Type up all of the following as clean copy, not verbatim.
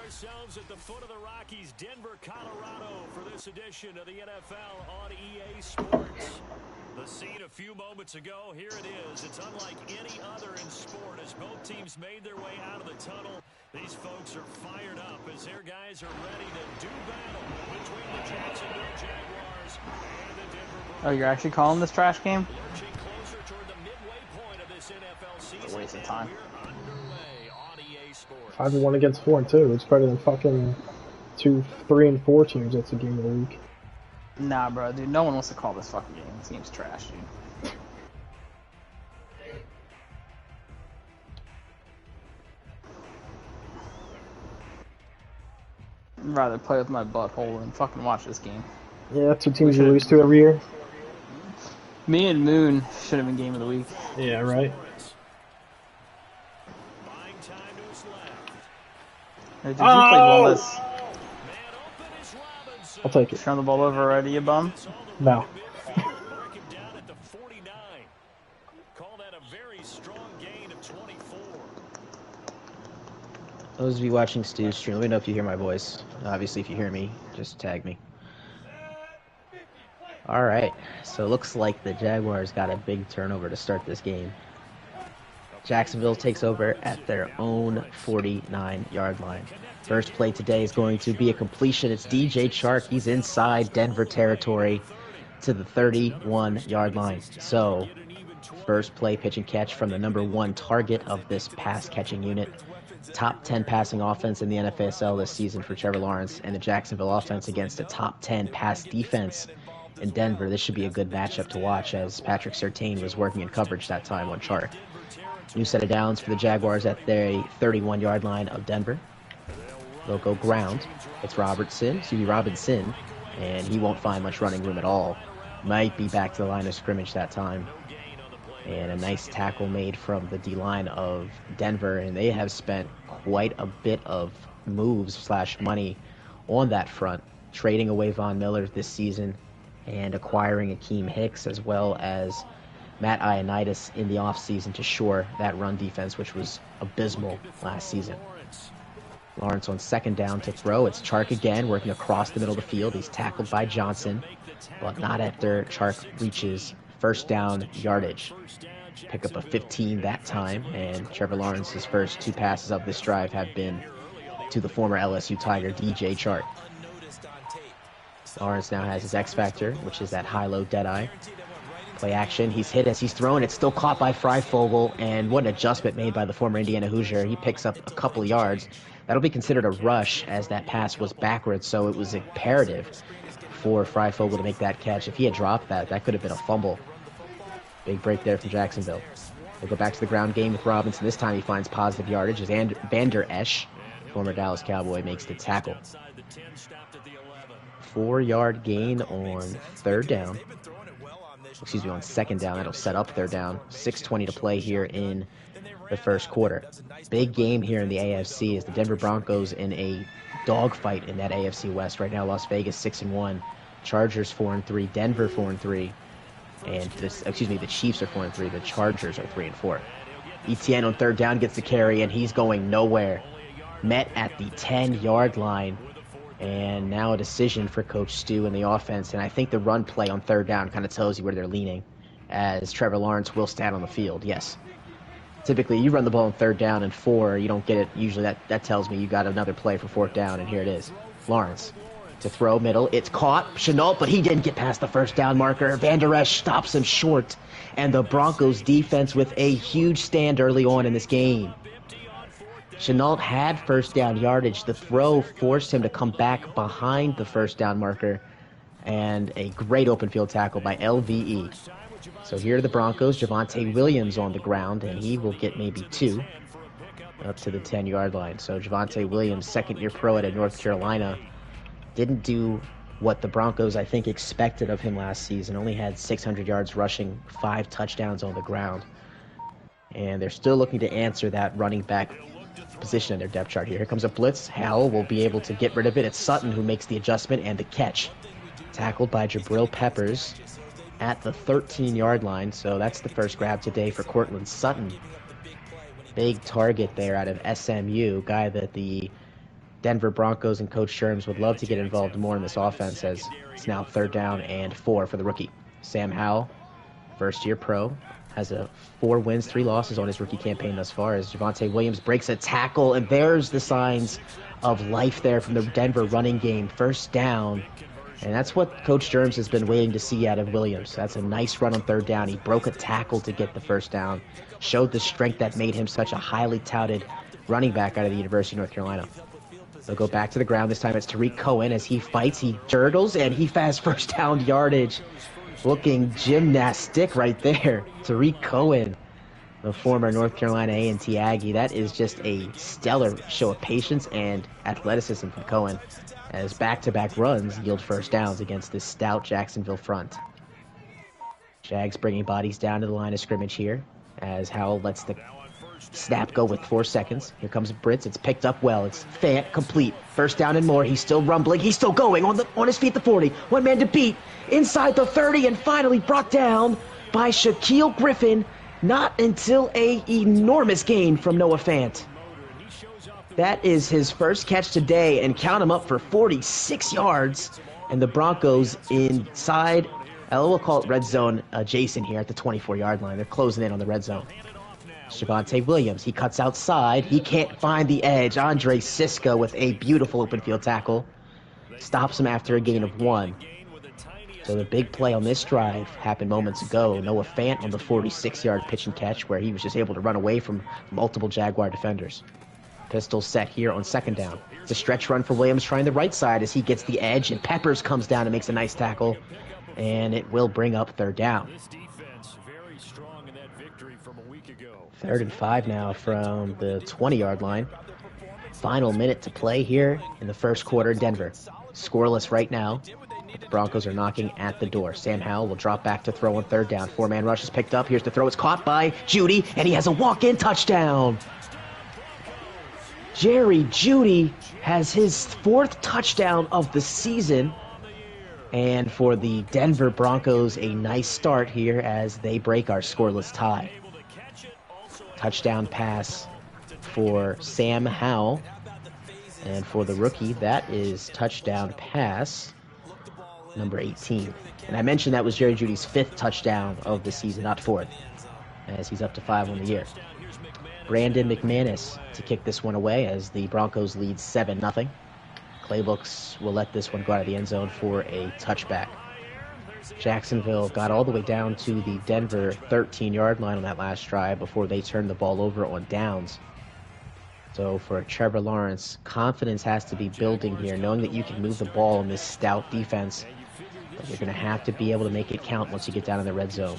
ourselves at the foot of the Rockies, Denver, Colorado, for this edition of the NFL on EA Sports. The scene a few moments ago, here it is. It's unlike any other in sport as both teams made their way out of the tunnel. These folks are fired up as their guys are ready to do battle between the Jacksonville Jaguars and the Denver Broncos. Oh, you're actually calling this trash game? Lurching closer toward the midway point of this NFL season. It's a waste of time. 5-1 against 4-2. It's better than fucking 2, 3, and 4 teams. That's a game of the week. Nah, bro, dude. No one wants to call this fucking game. This game's trash, dude. I'd rather play with my butthole than fucking watch this game. Yeah, 2 teams you lose to every year. Me and Moon should have been game of the week. Yeah, right. Hey, did you play one of this? I'll take it. Turn the ball over already, you bum? No. Those of you watching Stu's stream, let me know if you hear my voice. Obviously, if you hear me, just tag me. Alright, so it looks like the Jaguars got a big turnover to start this game. Jacksonville takes over at their own 49-yard line. First play today is going to be a completion. It's DJ Chark. He's inside Denver territory to the 31-yard line. So, first play pitch and catch from the number 1 target of this pass-catching unit. Top 10 passing offense in the Nfasl this season for Trevor Lawrence, and the Jacksonville offense against a top 10 pass defense in Denver. This should be a good matchup to watch as Patrick Surtain was working in coverage that time on Chark. New set of downs for the Jaguars at their 31-yard line of Denver. They'll go ground. It's Robinson, and he won't find much running room at all. Might be back to the line of scrimmage that time. And a nice tackle made from the D-line of Denver, and they have spent quite a bit of moves / money on that front, trading away Von Miller this season and acquiring Akeem Hicks as well as Matt Ioannidis in the offseason to shore that run defense, which was abysmal last season. Lawrence on second down to throw. It's Chark again, working across the middle of the field. He's tackled by Johnson, but not after Chark reaches first down yardage. Pick up a 15 that time, and Trevor Lawrence's first 2 passes of this drive have been to the former LSU Tiger, DJ Chark. Lawrence now has his X factor, which is that high-low deadeye. Play action. He's hit as he's thrown. It's still caught by Freifogel, and what an adjustment made by the former Indiana Hoosier. He picks up a couple yards. That'll be considered a rush as that pass was backwards, so it was imperative for Freifogel to make that catch. If he had dropped that, that could have been a fumble. Big break there from Jacksonville. They go back to the ground game with Robinson. This time he finds positive yardage as Van Der Esch, former Dallas Cowboy, makes the tackle. 4-yard gain on third down. Excuse me, on second down. That'll set up third down. 6:20 to play here in the first quarter. Big game here in the AFC is the Denver Broncos in a dogfight in that AFC West. Right now, Las Vegas 6-1, Chargers 4-3, Denver 4-3, and the Chiefs are 4-3. The Chargers are 3-4. Etienne on third down gets the carry, and he's going nowhere. Met at the 10-yard line. And now a decision for Coach Stu in the offense. And I think the run play on third down kind of tells you where they're leaning, as Trevor Lawrence will stand on the field. Yes. Typically, you run the ball on third down and 4, you don't get it. Usually that tells me you got another play for fourth down, and here it is. Lawrence to throw middle. It's caught. Chenault, but he didn't get past the first down marker. Van Der Esch stops him short. And the Broncos defense with a huge stand early on in this game. Chenault had first down yardage. The throw forced him to come back behind the first down marker, and a great open field tackle by LVE. So here are the Broncos. Javonte Williams on the ground, and he will get maybe 2 up to the 10-yard line. So Javonte Williams, second-year pro at North Carolina, didn't do what the Broncos, I think, expected of him last season. Only had 600 yards rushing, 5 touchdowns on the ground. And they're still looking to answer that running back position in their depth chart here. Here comes a blitz. Howell will be able to get rid of it. It's Sutton who makes the adjustment and the catch. Tackled by Jabril Peppers at the 13-yard line. So that's the first grab today for Cortland Sutton. Big target there out of SMU. Guy that the Denver Broncos and Coach Sherms would love to get involved more in this offense, as it's now 3rd down and 4 for the rookie. Sam Howell, first-year pro, has 4 wins, 3 losses on his rookie campaign thus far, as Javonte Williams breaks a tackle, and there's the signs of life there from the Denver running game. 1st down, and that's what Coach Sherms has been waiting to see out of Williams. That's a nice run on 3rd down. He broke a tackle to get the 1st down, showed the strength that made him such a highly touted running back out of the University of North Carolina. They'll go back to the ground. This time it's Tariq Cohen as he fights, he turtles, and he has 1st down yardage. Looking gymnastic right there. Tariq Cohen, the former North Carolina A&T Aggie. That is just a stellar show of patience and athleticism from Cohen, as back-to-back runs yield 1st downs against this stout Jacksonville front. Jags bringing bodies down to the line of scrimmage here, as Howell lets the snap go with 4 seconds. Here comes Brits. It's picked up well. It's Fant complete. 1st down and more. He's still rumbling. He's still going on his feet. The 40. One man to beat. Inside the 30, and finally brought down by Shaquille Griffin. Not until a enormous gain from Noah Fant. That is his first catch today, and count him up for 46 yards. And the Broncos inside, we'll call it red zone adjacent here at the 24-yard line. They're closing in on the red zone. Javonte Williams, he cuts outside. He can't find the edge. Andre Siska with a beautiful open field tackle stops him after a gain of 1. So the big play on this drive happened moments ago. Noah Fant on the 46-yard pitch and catch, where he was just able to run away from multiple Jaguar defenders. Pistol set here on 2nd down. It's a stretch run for Williams trying the right side as he gets the edge, and Peppers comes down and makes a nice tackle, and it will bring up 3rd down. 3rd and 5 now from the 20-yard line. Final minute to play here in the 1st quarter. Denver scoreless right now. The Broncos are knocking at the door. Sam Howell will drop back to throw on 3rd down. 4-man rush is picked up. Here's the throw. It's caught by Jeudy, and he has a walk-in touchdown. Jerry Jeudy has his 4th touchdown of the season. And for the Denver Broncos, a nice start here as they break our scoreless tie. Touchdown pass for Sam Howell. And for the rookie, that is touchdown pass number 18. And I mentioned that was Jerry Jeudy's 5th touchdown of the season, not 4th, as he's up to 5 on the year. Brandon McManus to kick this one away as the Broncos lead 7-0. Claybooks will let this one go out of the end zone for a touchback. Jacksonville got all the way down to the Denver 13-yard line on that last drive before they turned the ball over on downs. So for Trevor Lawrence, confidence has to be building here, knowing that you can move the ball in this stout defense. But you're going to have to be able to make it count once you get down in the red zone.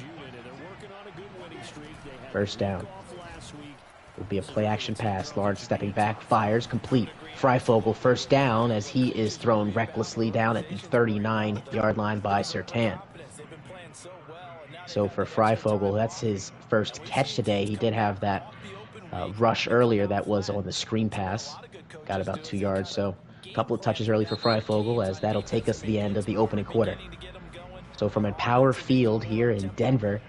1st down. It will be a play-action pass. Lawrence stepping back, fires, complete. Freifogel 1st down as he is thrown recklessly down at the 39-yard line by Surtain. So for Freifogel, that's his 1st catch today. He did have that rush earlier that was on the screen pass. Got about 2 yards, so a couple of touches early for Freifogel, as that'll take us to the end of the opening quarter. So from a power field here in Denver,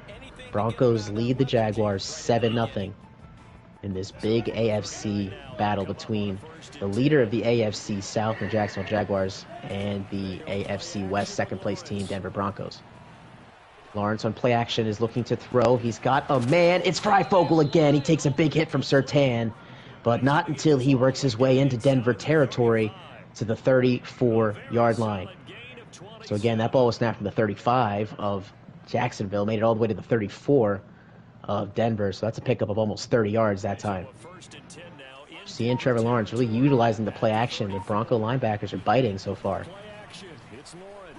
Broncos lead the Jaguars 7-0 in this big AFC battle between the leader of the AFC South, the Jacksonville Jaguars, and the AFC West second-place team, Denver Broncos. Lawrence on play action is looking to throw. He's got a man. It's Freifogel again. He takes a big hit from Surtain, but not until he works his way into Denver territory to the 34-yard line. So again, that ball was snapped from the 35 of Jacksonville, made it all the way to the 34 of Denver, so that's a pickup of almost 30 yards that time. Seeing Trevor Lawrence really utilizing the play action. The Bronco linebackers are biting so far.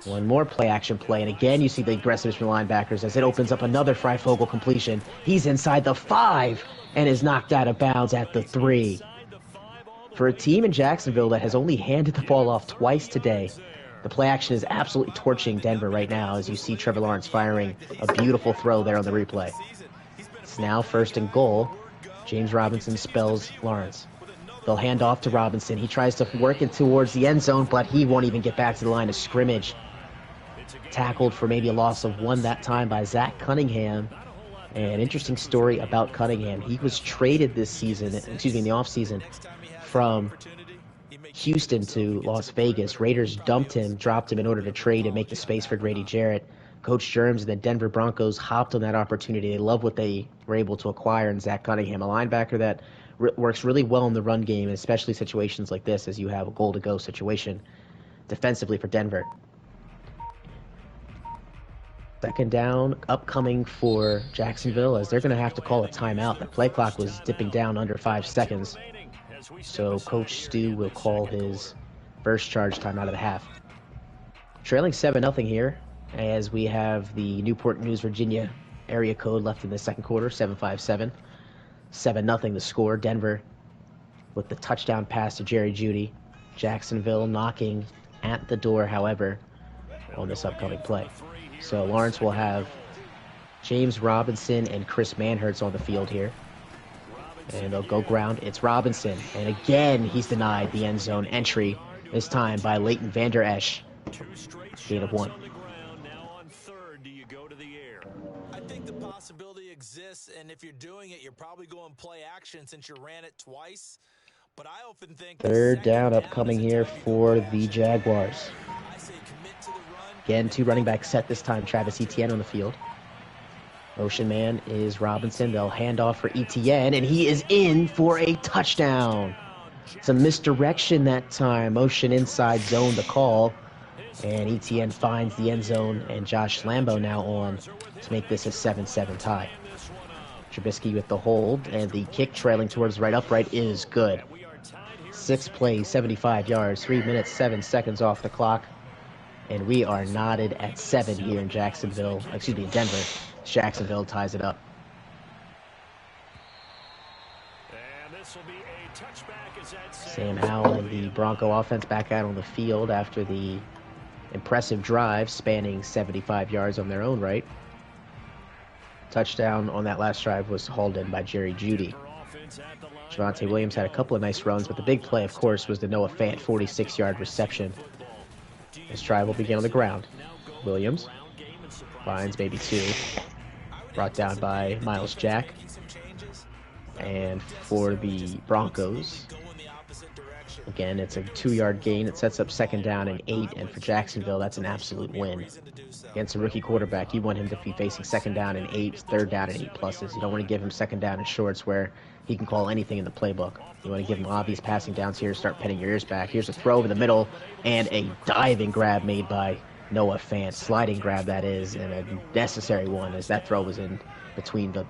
One more play action play, and again you see the aggressiveness from the linebackers as it opens up another Freifogel completion. He's inside the 5 and is knocked out of bounds at the 3. For a team in Jacksonville that has only handed the ball off twice today, the play action is absolutely torching Denver right now as you see Trevor Lawrence firing a beautiful throw there on the replay. It's now 1st and goal. James Robinson spells Lawrence. They'll hand off to Robinson. He tries to work it towards the end zone, but he won't even get back to the line of scrimmage. Tackled for maybe a loss of 1 that time by Zach Cunningham. An interesting story about Cunningham. He was traded this season, in the offseason, from Houston to Las Vegas. Raiders dropped him in order to trade and make the space for Grady Jarrett. Coach Germs and the Denver Broncos hopped on that opportunity. They love what they were able to acquire in Zach Cunningham, a linebacker that works really well in the run game, especially situations like this as you have a goal-to-go situation defensively for Denver. Second down upcoming for Jacksonville as they're going to have to call a timeout. The play clock was dipping down under 5 seconds. So Coach Stu will call his first charge time out of the half. Trailing 7-0 here as we have the Newport News, Virginia area code left in the second quarter, 757. 7-0 the score. Denver with the touchdown pass to Jerry Jeudy. Jacksonville knocking at the door, however, on this upcoming play. So Lawrence will have James Robinson and Chris Manhertz on the field here. And they'll go ground. It's Robinson. And again, he's denied the end zone entry, this time by Leighton Vander Esch. Gain of 1. I think the possibility exists, and if you're doing it, you're probably going play action since you ran it twice. But I often think third down upcoming here for the Jaguars. Again, 2 running back set this time. Travis Etienne on the field. Motion man is Robinson. They'll hand off for Etienne, and he is in for a touchdown. Some misdirection that time. Motion inside zone the call. And Etienne finds the end zone, and Josh Lambo now on to make this a 7-7 tie. Trubisky with the hold, and the kick trailing towards right upright is good. 6 plays, 75 yards, 3 minutes, 7 seconds off the clock. And we are knotted at 7 here in Jacksonville. Excuse me, in Denver. Jacksonville ties it up. Sam Howell and the Bronco offense back out on the field after the impressive drive spanning 75 yards on their own right. Touchdown on that last drive was hauled in by Jerry Jeudy. Javonte Williams had a couple of nice runs, but the big play, of course, was the Noah Fant 46-yard reception. This drive will begin on the ground. Williams finds maybe 2. Brought down by Miles Jack. And for the Broncos, again, it's a 2-yard gain. It sets up second down and 8, and for Jacksonville, that's an absolute win. Against a rookie quarterback, you want him to be facing second down and 8, third down and 8 pluses. You don't want to give him second down and shorts where he can call anything in the playbook. You want to give him obvious passing downs here, start pinning your ears back. Here's a throw over the middle, and a diving grab made by Noah Fant. Sliding grab, that is, and a necessary one as that throw was in between the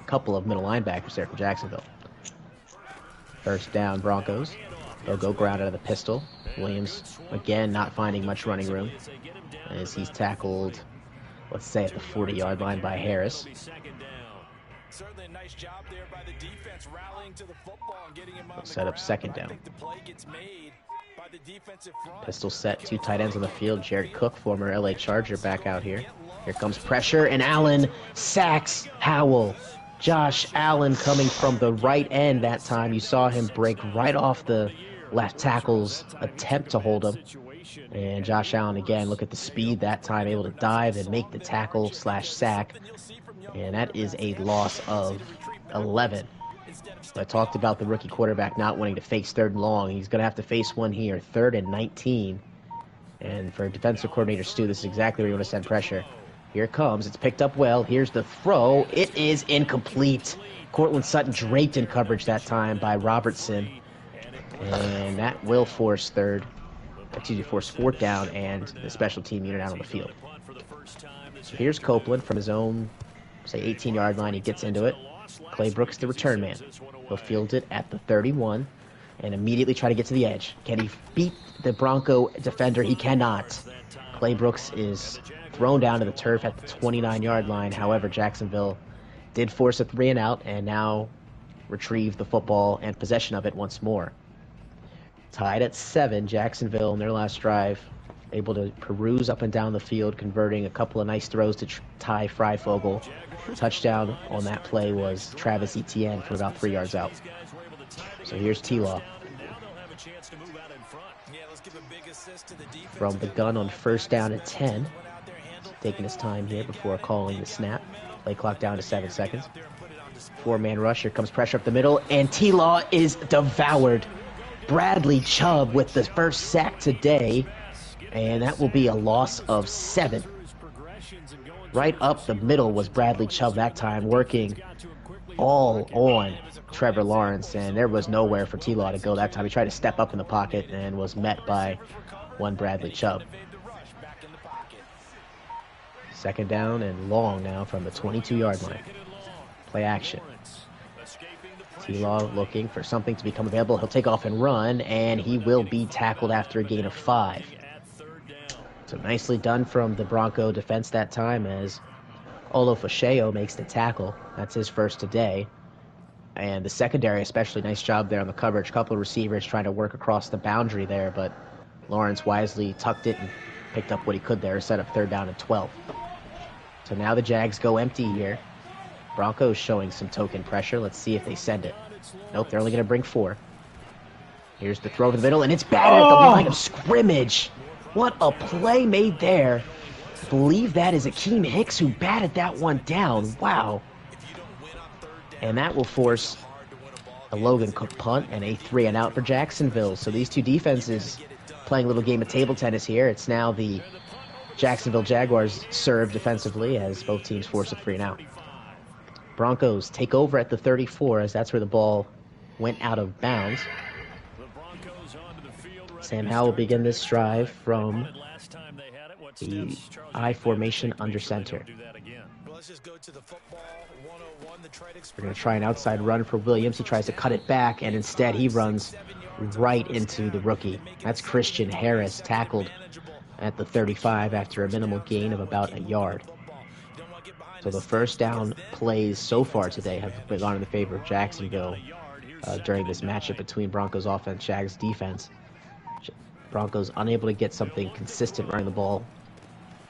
couple of middle linebackers there for Jacksonville. First down, Broncos. They'll go ground out of the pistol. Williams, again, not finding much running room as he's tackled, let's say, at the 40-yard line by Harris. Certainly a nice job there by the defense rallying to the football and getting him on the Set up second down. I think the play gets made by the defensive front. Pistol set, 2 tight ends on the field. Jared Cook, former LA Charger, back out here. Here comes pressure, and Allen sacks Howell. Josh Allen coming from the right end that time. You saw him break right off the left tackle's attempt to hold him. And Josh Allen, again, look at the speed that time, able to dive and make the tackle/sack. And that is a loss of 11. I talked about the rookie quarterback not wanting to face 3rd and long. He's going to have to face one here, 3rd and 19. And for defensive coordinator Stu, this is exactly where you want to send pressure. Here it comes. It's picked up well. Here's the throw. It is incomplete. Cortland Sutton draped in coverage that time by Robertson. And that will force 4th down and the special team unit out on the field. So here's Copeland from his own, say, 18-yard line. He gets into it. Clay Brooks, the return man. He'll field it at the 31 and immediately try to get to the edge. Can he beat the Bronco defender? He cannot. Clay Brooks is thrown down to the turf at the 29-yard line. However, Jacksonville did force a 3-and-out and now retrieve the football and possession of it once more. Tied at 7, Jacksonville in their last drive, able to peruse up and down the field, converting a couple of nice throws to Ty Freifogel. Touchdown on that play was Travis Etienne from about 3 yards out. So here's T-Law. From the gun on 1st down at 10. Taking his time here before calling the snap. Play clock down to 7 seconds. 4-man rush. Here comes pressure up the middle, and T-Law is devoured. Bradley Chubb with the first sack today, and that will be a loss of 7. Right up the middle was Bradley Chubb that time, working all on Trevor Lawrence, and there was nowhere for T-Law to go that time. He tried to step up in the pocket and was met by one Bradley Chubb. 2nd down and long now from the 22-yard line. Play action. T-Law looking for something to become available. He'll take off and run, and he will be tackled after a gain of 5. So nicely done from the Bronco defense that time as Olofasheo makes the tackle. That's his first today. And the secondary, especially, nice job there on the coverage. A couple of receivers trying to work across the boundary there, but Lawrence wisely tucked it and picked up what he could there, set up 3rd down and 12. So now the Jags go empty here. Broncos showing some token pressure. Let's see if they send it. Nope, they're only going to bring 4. Here's the throw to the middle, and it's batted at the line of scrimmage. What a play made there. I believe that is Akeem Hicks who batted that one down. Wow. And that will force a Logan Cook punt and a 3-and-out for Jacksonville. So these two defenses playing a little game of table tennis here. It's now the Jacksonville Jaguars serve defensively as both teams force a 3-and-out. Broncos take over at the 34 as that's where the ball went out of bounds. Sam Howell will begin this drive from the I formation under center. We're going to try an outside run for Williams. He tries to cut it back, and instead he runs right into the rookie. That's Christian Harris, tackled at the 35 after a minimal gain of about a yard. So the first down plays so far today have gone in the favor of Jacksonville during this matchup between Broncos offense, Jags defense. Broncos unable to get something consistent running the ball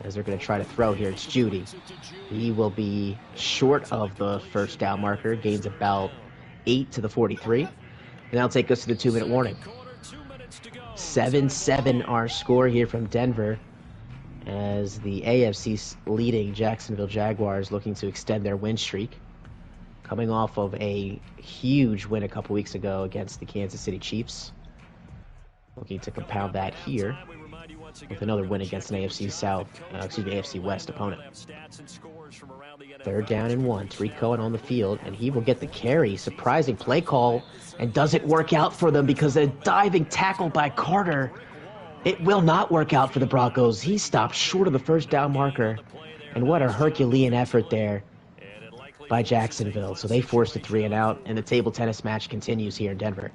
as they're going to try to throw here. It's Judy. He will be short of the first down marker, gains about 8 to the 43. And that'll take us to the 2-minute warning. 7-7 our score here from Denver as the AFC's leading Jacksonville Jaguars looking to extend their win streak. Coming off of a huge win a couple weeks ago against the Kansas City Chiefs. Looking to compound that here with another win against an AFC West opponent. 3rd down and 1. Tariq Cohen on the field, and he will get the carry. Surprising play call, and does it work out for them because a diving tackle by Carter. It will not work out for the Broncos. He stopped short of the first down marker, and what a Herculean effort there by Jacksonville. So they forced a 3-and-out, and the table tennis match continues here in Denver.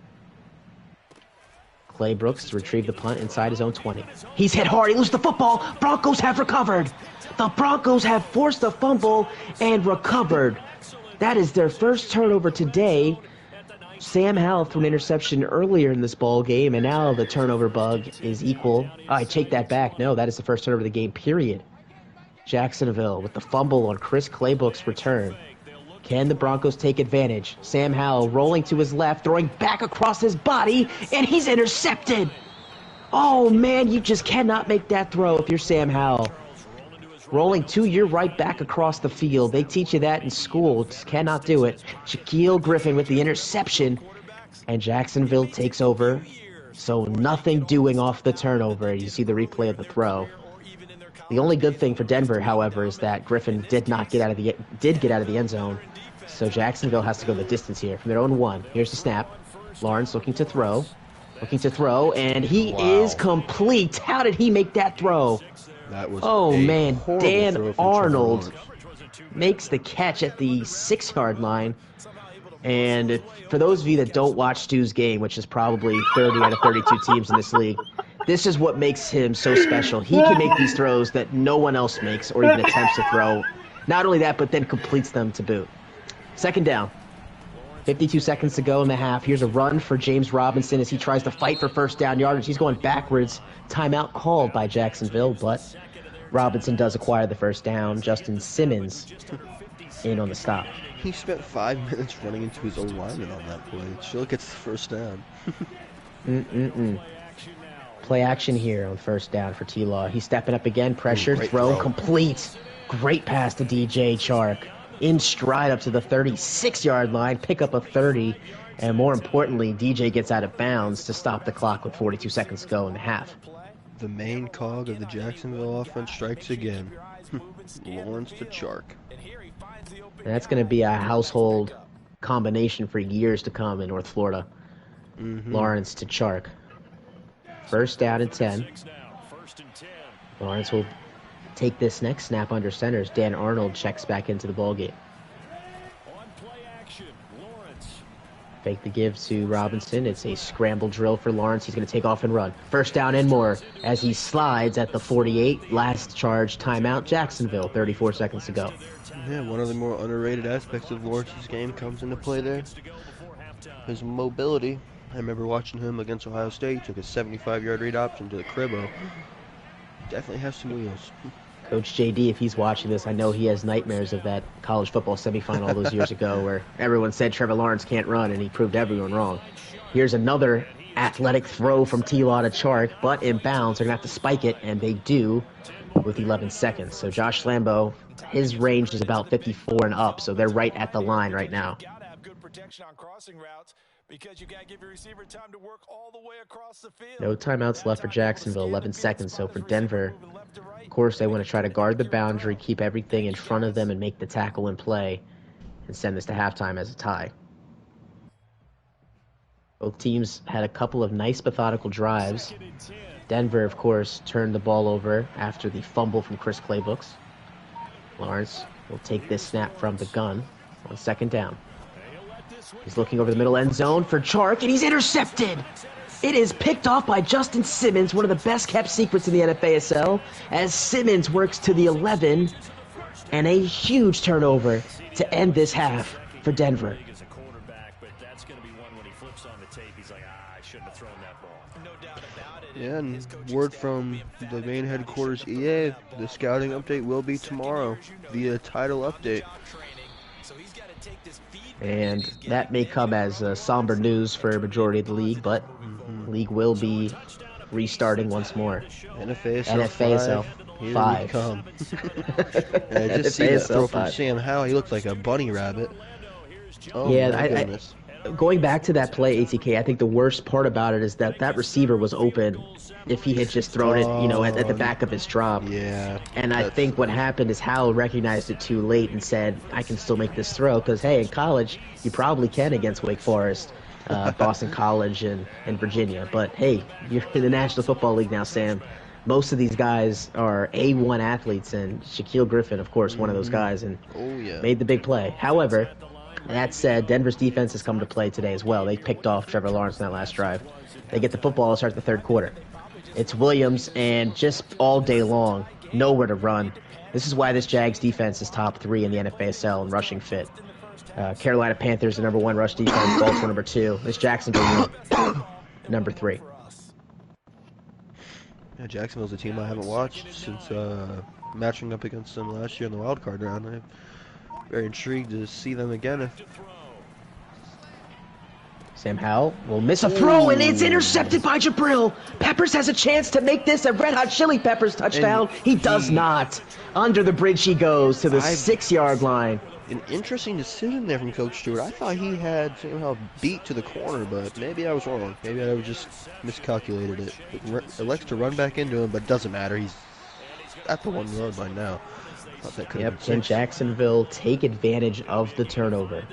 Clay Brooks to retrieve the punt inside his own 20. He's hit hard. He loses the football. Broncos have recovered. The Broncos have forced a fumble and recovered. That is their first turnover today. Sam Howell threw an interception earlier in this ball game, and now the turnover bug is equal. I take that back. No, that is the first turnover of the game, period. Jacksonville with the fumble on Chris Claybook's return. Can the Broncos take advantage? Sam Howell rolling to his left, throwing back across his body, and he's intercepted. Oh, man, you just cannot make that throw if you're Sam Howell. Rolling to your right back across the field. They teach you that in school. Just cannot do it. Shaquille Griffin with the interception, and Jacksonville takes over. So nothing doing off the turnover. You see the replay of the throw. The only good thing for Denver, however, is that Griffin did get out of the end zone. So Jacksonville has to go the distance here from their own 1. Here's the snap. Lawrence looking to throw, and he is complete. How did he make that throw? That was man, Dan Arnold makes the catch at the 6-yard line. And for those of you that don't watch Stu's game, which is probably 30 out of 32 teams in this league, this is what makes him so special. He can make these throws that no one else makes or even attempts to throw. Not only that, but then completes them to boot. 2nd down. 52 seconds to go in the half. Here's a run for James Robinson as he tries to fight for first down yardage. He's going backwards. Timeout called by Jacksonville, but Robinson does acquire the first down. Justin Simmons in on the stop. He spent 5 minutes running into his own lineman on that play. Still gets the first down. Play action here on first down for T-Law. He's stepping up again. Pressure, throw, complete. Great pass to DJ Chark. in stride up to the 36-yard line, pick up a 30, and more importantly, DJ gets out of bounds to stop the clock with 42 seconds to go in the half. The main cog of the Jacksonville offense strikes again. Lawrence to Chark. And that's going to be a household combination for years to come in North Florida. Lawrence to Chark. First down and 10. Lawrence will take this next snap under center as Dan Arnold checks back into the ballgame. Fake the give to Robinson. It's a scramble drill for Lawrence. He's going to take off and run. First down and more as he slides at the 48. Last charge timeout, Jacksonville. 34 seconds to go. Yeah, one of the more underrated aspects of Lawrence's game comes into play there. His mobility. I remember watching him against Ohio State. Took a 75-yard read option to the cribbo. Definitely has some wheels. Coach JD, if he's watching this, I know he has nightmares of that college football semifinal all those years ago where everyone said Trevor Lawrence can't run, and he proved everyone wrong. Here's another athletic throw from T-Law to Chark, but in bounds. They're going to have to spike it, and they do with 11 seconds. So Josh Lambo, his range is about 54 and up, so they're right at the line right now. Because you got to give your receiver time to work all the way across the field. No timeouts left for Jacksonville, 11 seconds. So for Denver, of course, they want to try to guard the boundary, keep everything in front of them, and make the tackle in play, and send this to halftime as a tie. Both teams had a couple of nice methodical drives. Denver, of course, turned the ball over after the fumble from Chris Claybooks. Lawrence will take this snap from the gun on second down. He's looking over the middle end zone for Chark, and he's intercepted. It is picked off by Justin Simmons, one of the best-kept secrets in the NFASL, as Simmons works to the 11, and a huge turnover to end this half for Denver. Yeah, and word from the main headquarters EA, the scouting update will be tomorrow via title update. And that may come as somber news for a majority of the league, but the league will be restarting once more. NFASL 5. Come. Yeah, just see that throw from Sam Howell. He looked like a bunny rabbit. Oh, yeah, my goodness. Going back to that play, ATK, I think the worst part about it is that that receiver was open if he had just thrown it, at the back of his drop. Yeah. And I think what happened is Howell recognized it too late and said, I can still make this throw, because, hey, in college, you probably can against Wake Forest, Boston College, and Virginia. But, hey, you're in the National Football League now, Sam. Most of these guys are A1 athletes, and Shaquille Griffin, of course, one of those guys, and made the big play. However, that said, Denver's defense has come to play today as well. They picked off Trevor Lawrence in that last drive. They get the football and start the third quarter. It's Williams, and just all day long, nowhere to run. This is why this Jags defense is top 3 in the NFASL in rushing fit. Carolina Panthers, the number 1 rush defense. Baltimore, number 2. This Jacksonville, number 3. Yeah, Jacksonville's a team I haven't watched since matching up against them last year in the wild card round. I'm very intrigued to see them again. Sam Howell will miss a throw, and it's intercepted by Jabril. Peppers has a chance to make this a Red Hot Chili Peppers touchdown. He does not. Under the bridge he goes to the 6-yard line. An interesting decision there from Coach Stewart. I thought he had somehow beat to the corner, but maybe I was wrong. Maybe I just miscalculated it. It elects to run back into him, but it doesn't matter. He's at the 1 yard line now. Can Jacksonville take advantage of the turnover?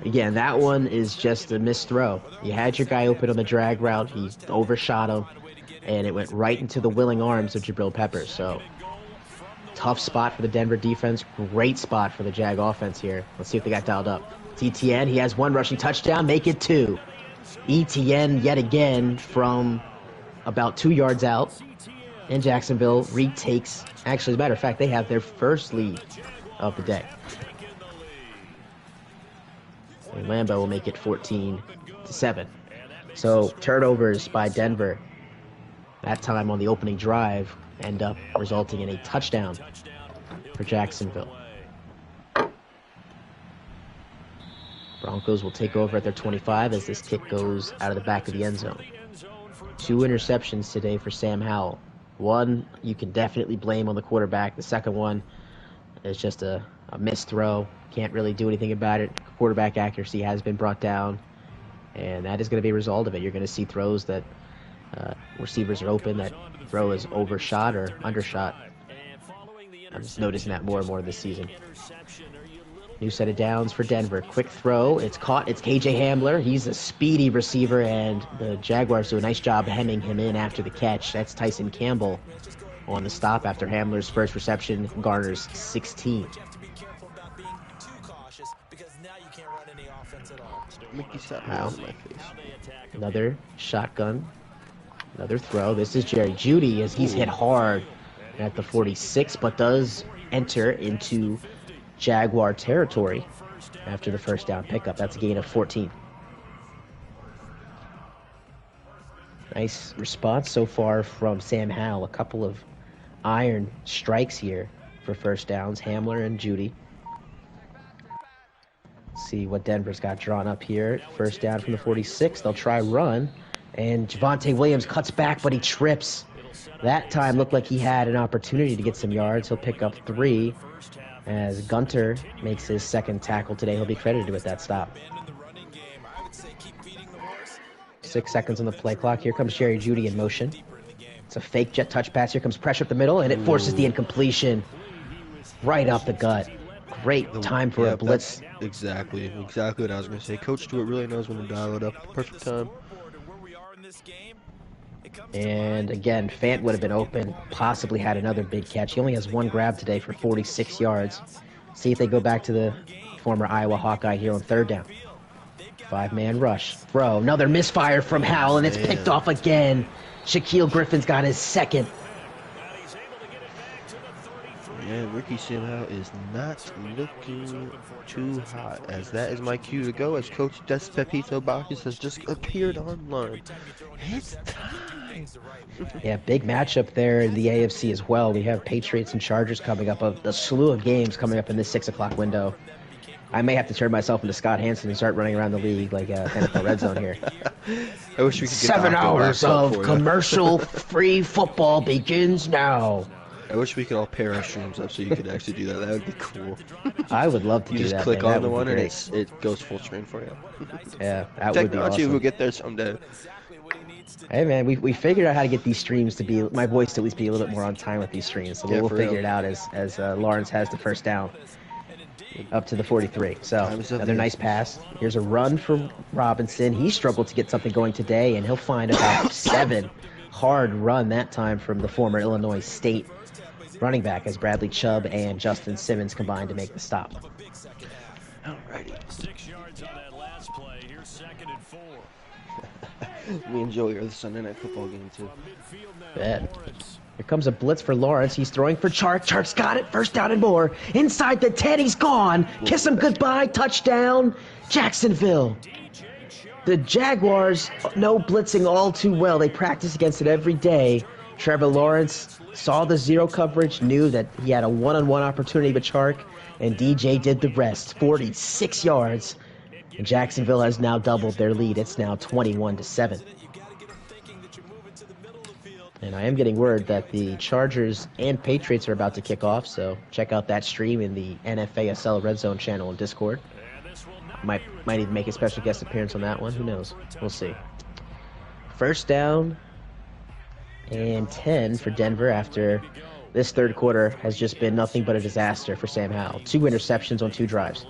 Again, that one is just a missed throw. You had your guy open on the drag route. He overshot him, and it went right into the willing arms of Jabril Peppers. So, tough spot for the Denver defense. Great spot for the Jag offense here. Let's see if they got dialed up. ETN, he has 1 rushing touchdown. Make it 2. ETN yet again from about 2 yards out. And Jacksonville retakes. Actually, as a matter of fact, they have their first lead of the day. And Lambeau will make it 14-7. So turnovers by Denver, that time on the opening drive, end up resulting in a touchdown for Jacksonville. Broncos will take over at their 25 as this kick goes out of the back of the end zone. 2 interceptions today for Sam Howell. One you can definitely blame on the quarterback. The second one is just a A missed throw. Can't really do anything about it. Quarterback accuracy has been brought down. And that is going to be a result of it. You're going to see throws that receivers are open, that throw is overshot or undershot. I'm just noticing that more and more this season. New set of downs for Denver. Quick throw. It's caught. It's KJ Hamler. He's a speedy receiver, and the Jaguars do a nice job hemming him in after the catch. That's Tyson Campbell on the stop after Hamler's first reception garners 16. Mickey sat my on my face. Another shotgun. Another throw. This is Jerry Jeudy as he's hit hard at the 46, but does enter into Jaguar territory after the first down pickup. That's a gain of 14. Nice response so far from Sam Howell. A couple of iron strikes here for first downs. Hamler and Jeudy. See what Denver's got drawn up here. First down from the 46. They'll try run. And Javonte Williams cuts back, but he trips. That time looked like he had an opportunity to get some yards. He'll pick up 3 as Gunter makes his second tackle today. He'll be credited with that stop. 6 seconds on the play clock. Here comes Jerry Jeudy in motion. It's a fake jet touch pass. Here comes pressure up the middle, and it forces the incompletion right up the gut. Great time for a blitz. Exactly what I was going to say. Coach Stewart really knows when to dial it up. Perfect time. And again, Fant would have been open, possibly had another big catch. He only has 1 grab today for 46 yards. See if they go back to the former Iowa Hawkeye here on third down. 5-man rush. Throw. Another misfire from Howell, and it's picked off again. Shaquille Griffin's got his second. Yeah, Ricky Simhow is not looking too hot, as that is my cue to go, as Coach Des Pepito Bacchus has just appeared online. It's time! Yeah, big matchup there in the AFC as well. We have Patriots and Chargers coming up, a slew of games coming up in this 6 o'clock window. I may have to turn myself into Scott Hansen and start running around the league like NFL Red Zone here. I wish we could get 7 hours of commercial-free football begins now. I wish we could all pair our streams up so you could actually do that. That would be cool. I would love to do that. You just click on the one and it goes full screen for you. Yeah, that would be awesome. Technology will get there someday. Hey man, we figured out how to get these streams to be, my voice to at least be a little bit more on time with these streams. So we'll figure it out as Lawrence has the first down up to the 43. So another nice pass. Here's a run from Robinson. He struggled to get something going today, and he'll find about 7. Hard run that time from the former Illinois State running back as Bradley Chubb and Justin Simmons combined to make the stop. Alrighty. 6 yards on that last play. Here's 2nd and 4. Me and Joey are the Sunday Night Football game too. Bet. Here comes a blitz for Lawrence. He's throwing for Chark. Chark's got it. First down and more. Inside the 10. He's gone. Kiss him goodbye. Touchdown, Jacksonville. The Jaguars know blitzing all too well. They practice against it every day. Trevor Lawrence saw the zero coverage, knew that he had a one-on-one opportunity with Chark, and DJ did the rest. 46 yards. And Jacksonville has now doubled their lead. It's now 21-7. And I am getting word that the Chargers and Patriots are about to kick off, so check out that stream in the NFASL Red Zone channel in Discord. Might even make a special guest appearance on that one. Who knows? We'll see. First down and 10 for Denver after this third quarter has just been nothing but a disaster for Sam Howell. 2 interceptions on 2 drives.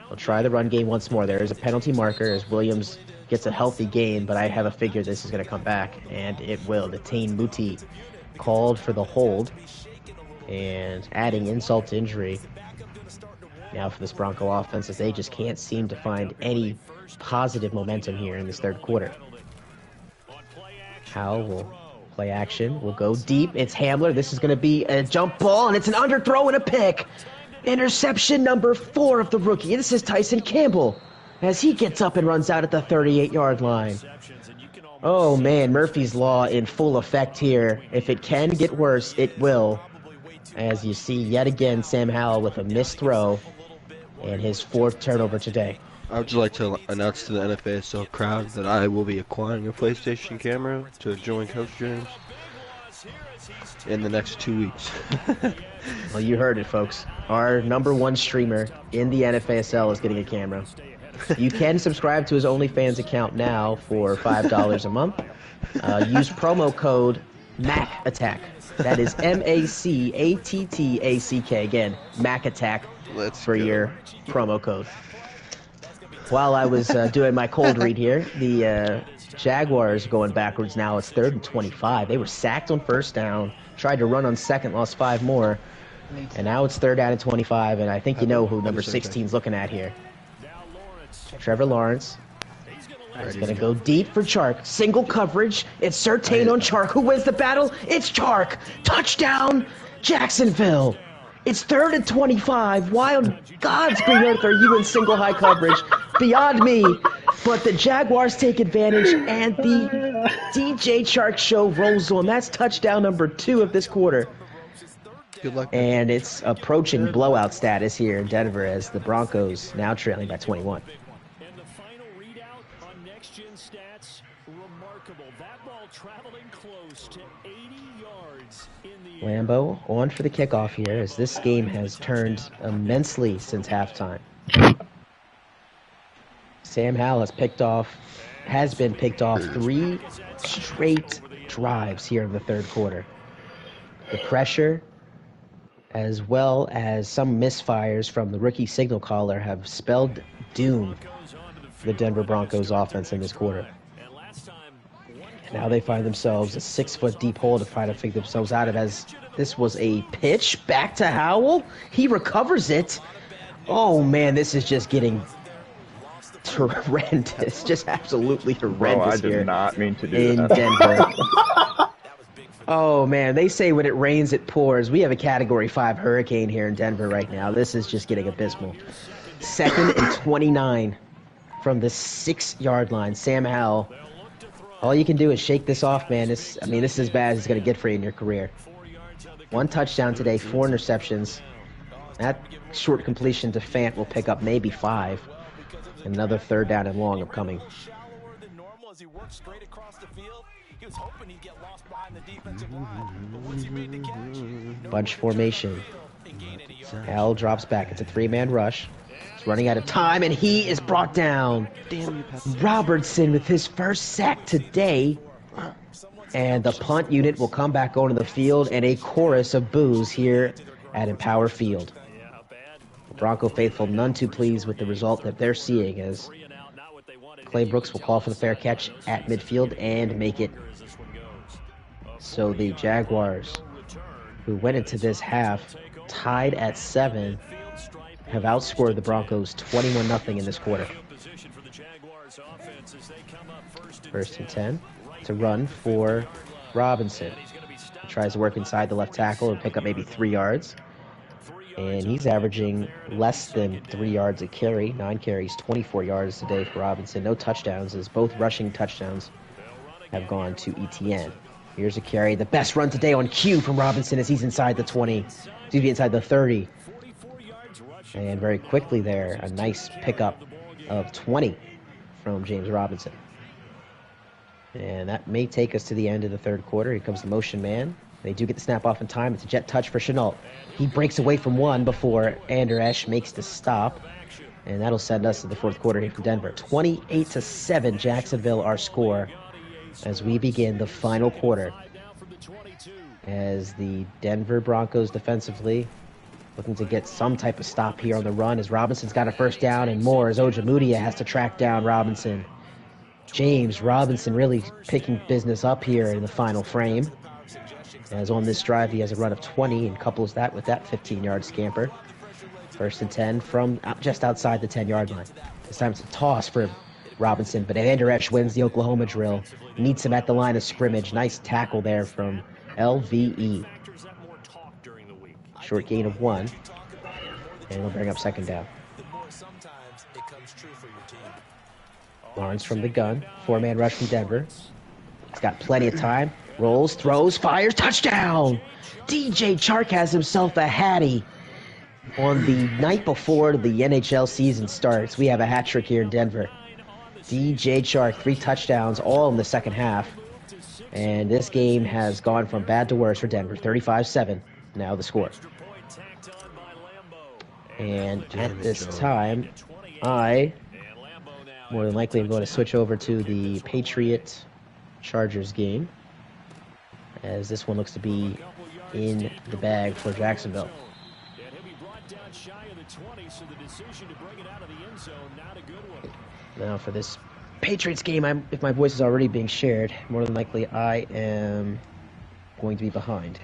They'll try the run game once more. There is a penalty marker as Williams gets a healthy gain, but I have a figure this is going to come back, and it will. Detain Muti called for the hold, and adding insult to injury now for this Bronco offense as they just can't seem to find any positive momentum here in this third quarter. Howell will play action. Will go deep. It's Hamler. This is going to be a jump ball, and it's an underthrow and a pick. Interception number 4 of the rookie. This is Tyson Campbell as he gets up and runs out at the 38-yard line. Oh, man, Murphy's Law in full effect here. If it can get worse, it will. As you see, yet again, Sam Howell with a missed throw and his 4th turnover today. I would just like to announce to the NFASL crowd that I will be acquiring a PlayStation camera to join Coach James. in the next 2 weeks. Well, you heard it, folks. Our #1 streamer in the NFASL is getting a camera. You can subscribe to his OnlyFans account now for $5 a month. Use promo code MACATTACK. That is MACATTACK. Again, MACATTACK for your promo code. While I was doing my cold read here, the Jaguars going backwards now. It's 3rd and 25. They were sacked on first down, tried to run on second, lost 5 more. And now it's 3rd down and 25, and I think you know who number 16 is looking at here. Trevor Lawrence. He's going to go deep for Chark. Single coverage. It's Surtain on Chark. Who wins the battle? It's Chark. Touchdown, Jacksonville. It's 3rd and 25. Why on God's green earth are you in single high coverage? Beyond me. But the Jaguars take advantage, and the DJ Chark show rolls on. That's touchdown number 2 of this quarter. Good luck. And it's approaching blowout status here in Denver as the Broncos now trailing by 21. And the final readout on next-gen stats, remarkable. That ball traveling close to 80 yards in the air. Lambeau on for the kickoff here as this game has turned immensely since halftime. Sam Howell has been picked off 3 straight drives here in the 3rd quarter. The pressure, as well as some misfires from the rookie signal caller, have spelled doom for the Denver Broncos offense in this quarter. Now they find themselves a 6-foot deep hole to try to figure themselves out of, as this was a pitch back to Howell. He recovers it. Oh man, this is just getting horrendous. Just absolutely horrendous I did not mean to do in that. Denver. Oh man, they say when it rains it pours. We have a Category 5 hurricane here in Denver right now. This is just getting abysmal. 2nd and 29 from the 6-yard line. Sam Howell. All you can do is shake this off, man. This is as bad as it's going to get for you in your career. 1 touchdown today, 4 interceptions. That short completion to Fant will pick up maybe 5. Another 3rd down and long upcoming. Bunch formation. Howell drops back. It's a 3-man rush. He's running out of time, and he is brought down. Damn you, Pepsi. Robertson with his first sack today. And the punt unit will come back onto the field, and a chorus of boos here at Empower Field. The Bronco faithful none too pleased with the result that they're seeing, as Clay Brooks will call for the fair catch at midfield and make it. So the Jaguars, who went into this half tied at 7, have outscored the Broncos 21-0 in this quarter. 1st and 10 to run for Robinson. He tries to work inside the left tackle and pick up maybe 3 yards. And he's averaging less than 3 yards a carry. 9 carries, 24 yards today for Robinson. No touchdowns, as both rushing touchdowns have gone to ETN. Here's a carry. The best run today on cue from Robinson as he's inside the 20. Inside the 30. And very quickly there, a nice pickup of 20 from James Robinson. And that may take us to the end of the 3rd quarter. Here comes the motion man. They do get the snap off in time. It's a jet touch for Chenault. He breaks away from one before Anderesh makes the stop. And that'll send us to the 4th quarter here from Denver. 28-7, Jacksonville, our score, as we begin the final quarter. As the Denver Broncos defensively looking to get some type of stop here on the run, as Robinson's got a 1st down and more, as Ojemudia has to track down Robinson. James Robinson really picking business up here in the final frame. As on this drive, he has a run of 20 and couples that with that 15-yard scamper. 1st and 10 from just outside the 10-yard line. This time it's a toss for Robinson, but Anderesh wins the Oklahoma drill. Meets him at the line of scrimmage. Nice tackle there from LVE. Short gain of 1. And we'll bring up 2nd down. Lawrence from the gun. 4-man rush from Denver. He's got plenty of time. Rolls, throws, fires, touchdown! DJ Chark has himself a hattie. On the night before the NHL season starts, we have a hat trick here in Denver. DJ Chark, 3 touchdowns, all in the 2nd half. And this game has gone from bad to worse for Denver. 35-7 now the score. And at this time, I more than likely am going to switch over to the Patriot-Chargers game, as this one looks to be in the bag for Jacksonville. Now for this Patriots game, if my voice is already being shared, more than likely I am going to be behind.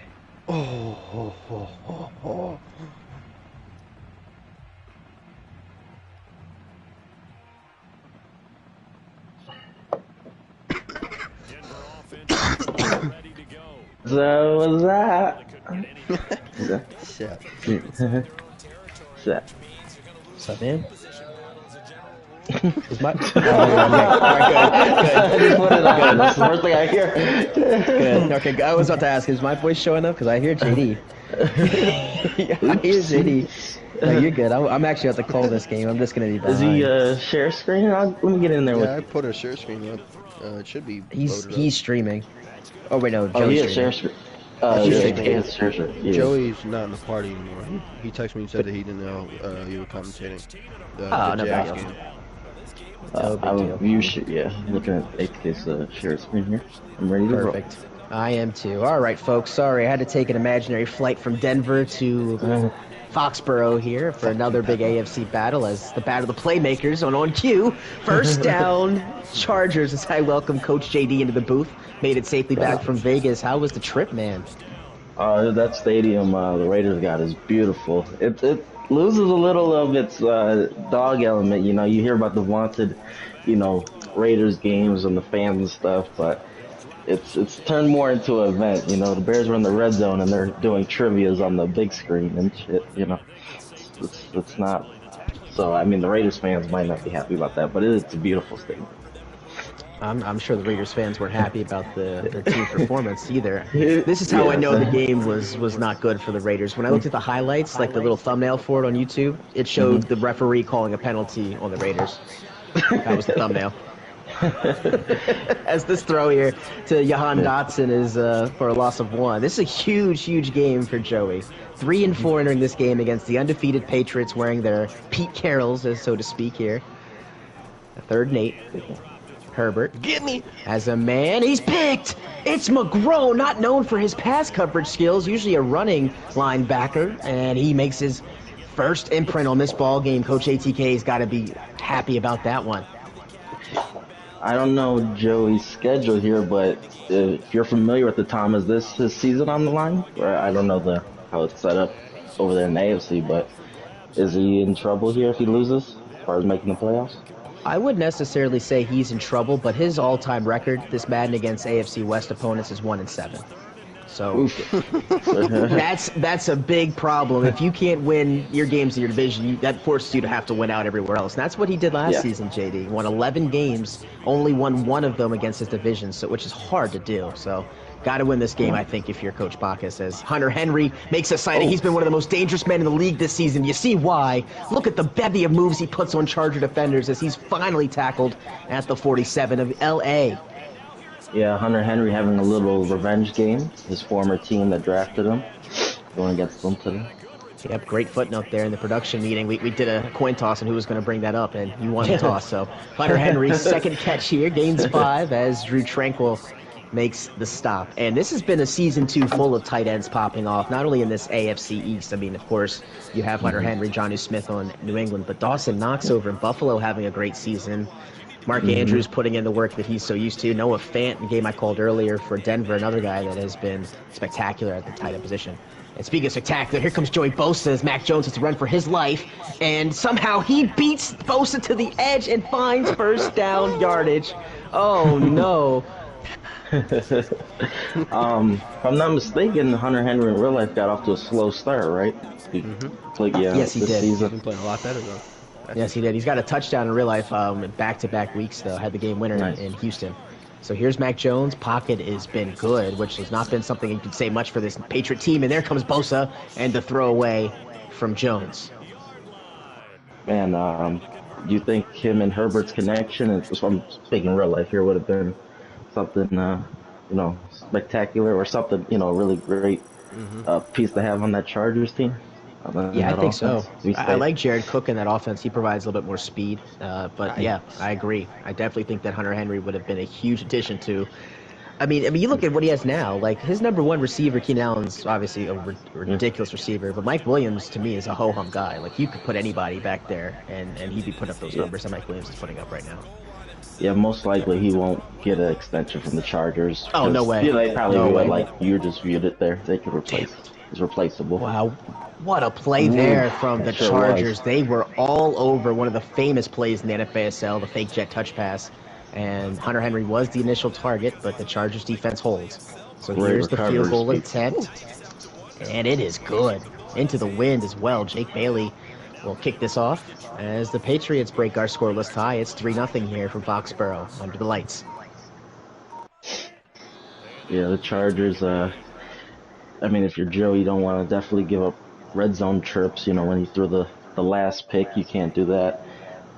So was that? Shit. Shit. What's up, man? Is my... I just put it on. That's the first thing I hear. Good. Okay, I was about to ask, is my voice showing up? Because I hear JD. I hear JD. No, you're good. I'm actually about to call this game. I'm just going to be behind. Is he share screen? Let me get in there with. Yeah, I put a share screen up. It should be. He's streaming. Oh wait, no. Oh, he Joey's is share streaming. screen. He's Yeah, streaming. he is share screen. Yeah. Joey's not in the party anymore. He texted me and said that he didn't know you were commentating. The No Jags big deal. game. No big deal. You should, yeah. Looking at AK's share screen here. I'm ready to roll. Perfect. I am too. All right, folks. Sorry, I had to take an imaginary flight from Denver to Foxborough here for another big AFC battle, as the battle of the playmakers on cue. First down, Chargers, as I welcome Coach JD into the booth. Made it safely back from Vegas. How was the trip, man? That stadium the Raiders got is beautiful. It loses a little of its dog element. You know, you hear about the vaunted, Raiders games and the fans and stuff, but it's turned more into an event. You know, the Bears were in the red zone and they're doing trivias on the big screen and shit. You know, it's not. So I mean, the Raiders fans might not be happy about that, but it's a beautiful stadium. I'm sure the Raiders fans weren't happy about the team performance either. This is how I know the game was not good for the Raiders. When I looked at the highlights, like the little thumbnail for it on YouTube, it showed the referee calling a penalty on the Raiders. That was the thumbnail. As this throw here to Jahan Dotson is for a loss of 1. This is a huge game for Joey. 3-4 entering this game against the undefeated Patriots, wearing their Pete Carrolls, so to speak here. 3rd and 8. Herbert, get me! As a man, he's picked! It's McGrow, not known for his pass coverage skills, usually a running linebacker, and he makes his first imprint on this ball game. Coach ATK's got to be happy about that one. I don't know Joey's schedule here, but if you're familiar with the Tom, is this his season on the line? Or I don't know how it's set up over there in the AFC, but is he in trouble here if he loses as far as making the playoffs? I wouldn't necessarily say he's in trouble, but his all-time record this Madden against AFC West opponents is 1-7. So that's a big problem. If you can't win your games in your division, that forces you to have to win out everywhere else. And that's what he did last season, JD. Won 11 games, only won 1 of them against his division, which is hard to do. So got to win this game, I think, if you're Coach Bacchus. As Hunter Henry makes a sighting. He's been one of the most dangerous men in the league this season. You see why. Look at the bevy of moves he puts on Charger defenders as he's finally tackled at the 47 of L.A. Yeah, Hunter Henry having a little revenge game. His former team that drafted him going against them today. Yep, great footnote there in the production meeting. We did a coin toss on who was going to bring that up, and you won the toss. So Hunter Henry's second catch here, gains 5 as Drew Tranquil makes the stop. And this has been a season 2 full of tight ends popping off, not only in this AFC East. I mean, of course, you have Hunter Henry, Jonnu Smith on New England, but Dawson Knox over in Buffalo having a great season. Mark Andrews putting in the work that he's so used to. Noah Fant, the game I called earlier for Denver, another guy that has been spectacular at the tight end position. And speaking of spectacular, here comes Joey Bosa as Mac Jones has to run for his life. And somehow he beats Bosa to the edge and finds first down yardage. Oh, no. If I'm not mistaken, Hunter Henry in real life got off to a slow start, right? Yes, he did. He's been playing a lot better, though. Yes, he did. He's got a touchdown in real life back-to-back weeks, though. Had the game winner in Houston. So here's Mac Jones. Pocket has been good, which has not been something you could say much for this Patriot team. And there comes Bosa and the throwaway from Jones. Man, do you think him and Herbert's connection, and I'm speaking real life here, would have been something spectacular or something, really great piece to have on that Chargers team. Yeah, I think so. We I stay. like Jared Cook in that offense. He provides a little bit more speed. But yeah, I agree. I definitely think that Hunter Henry would have been a huge addition to. I mean, you look at what he has now. Like his number one receiver, Keenan Allen's obviously a ridiculous receiver, but Mike Williams to me is a ho hum guy. Like you could put anybody back there, and he'd be putting up those numbers that Mike Williams is putting up right now. Yeah, most likely he won't get an extension from the Chargers. Oh, no way. Yeah, they probably No would, way. like you just viewed it there. They could replace. He's replaceable. Wow, what a play there from the Sure Chargers. was. They were all over one of the famous plays in the NFASL, the fake jet touch pass. And Hunter Henry was the initial target, but the Chargers defense holds. So Great here's the field recovery goal speed. attempt. And it is good. Into the wind as well. Jake Bailey will kick this off as the Patriots break our scoreless tie. It's 3-0 here from Foxborough under the lights. Yeah, the Chargers. I mean, if you're Joe, you don't want to definitely give up red zone trips. When you threw the last pick, you can't do that.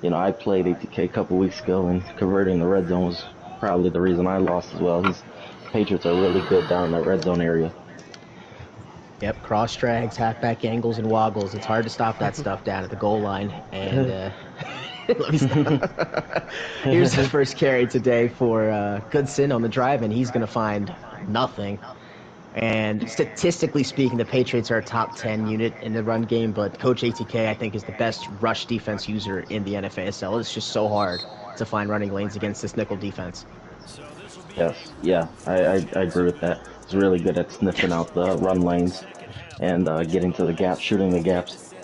I played ATK a couple weeks ago, and converting the red zone was probably the reason I lost as well. Patriots are really good down in that red zone area. Yep, cross drags, halfback angles, and woggles. It's hard to stop that stuff down at the goal line. And let me stop. Here's the first carry today for Goodson on the drive, and he's going to find nothing. And statistically speaking, the Patriots are a top 10 unit in the run game, but Coach ATK, I think, is the best rush defense user in the NFASL. It's just so hard to find running lanes against this nickel defense. Yes, yeah, I agree with that. He's really good at sniffing out the run lanes and getting to the gaps, shooting the gaps.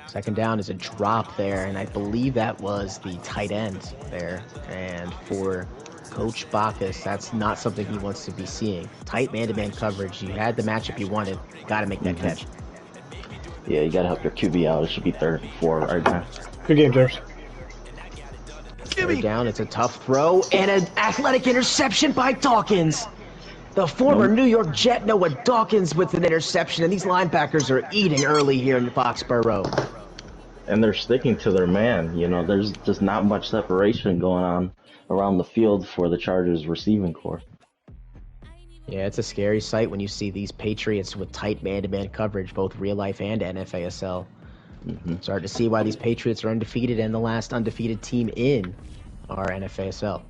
Second down is a drop there, and I believe that was the tight end there. And for Coach Bacchus, that's not something he wants to be seeing. Tight man-to-man coverage. You had the matchup you wanted. Got to make that catch. Yeah, you got to help your QB out. It should be 3rd and 4 right now. Good game, James. Third down, it's a tough throw, and an athletic interception by Dawkins. The former New York Jet, Noah Dawkins, with an interception, and these linebackers are eating early here in Foxborough. And they're sticking to their man. There's just not much separation going on around the field for the Chargers receiving corps. Yeah, it's a scary sight when you see these Patriots with tight man-to-man coverage, both real life and NFASL. It's hard to see why these Patriots are undefeated and the last undefeated team in our NFASL.